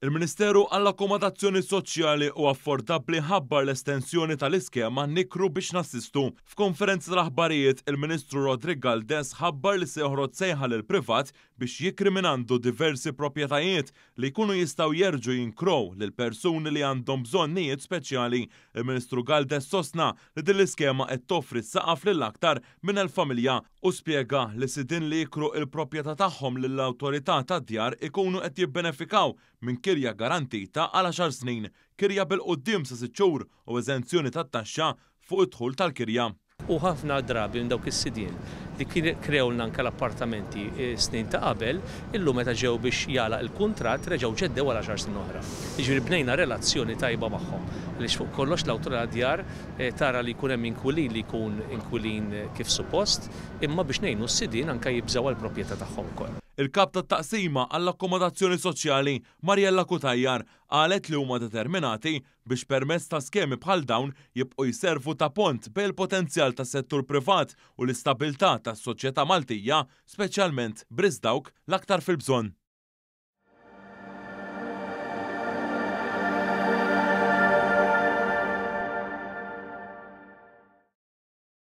Il-Ministeru għall-Akkomodazzjoni Soċjali u Affordabbli ħabbar l-estensjoni tal-iskema nikru biex nassistu. F'konferenza tal-aħbarijiet, il-Ministru Rodrigue Galdés ħabbar li se joħroġ sejħa lil privat biex jikriminandu diversi proprjetajiet li jkunu jistgħu jerġgħu jinkrow lil persuni li għandhom bżonnijiet speċjali. Il-Ministru Galdés sostna li din l-iskema qed toffri s-saqaf lill-aktar minn il-familja u spjega li sidin li jikru il-proprjetà tagħhom lill-awtorità tad-djar ikunu qed jibbenefikaw minn kirja garantita għal 10 snin, kirja bil-qoddim sa 6 xhur u eżenzjoni tat-taxxa fuq id-dħul tal-kirja. U ħafna drabi minn dawk is-sidien li krewlna anke l-appartamenti snin ta' qabel, illum meta ġew biex jagħlaq il-kuntratt reġgħu ġeddew għal 10 snin oħra. Jiġifieri bnejna relazzjoni tajba magħhom. Għaliex fuq kollox l-awtorità djar tara li jkun hemm inkwilin li jkun inkwilin kif suppost, imma biex ngħinu s-sidien anke jibżgħu għall-proprjetà tagħhom ukoll. Il-kap tat-taqsima għall-akkomodazzjoni soċjali Marjella Kutajjar qalet li huma determinati biex permezz ta' skemi bħal dawn jibqgħu jservu ta' pont bejn il-potenzjal tas-settur privat u l-istabilità tas-soċjetà Maltija, speċjalment b'riż dawk l-aktar fil-bżonn.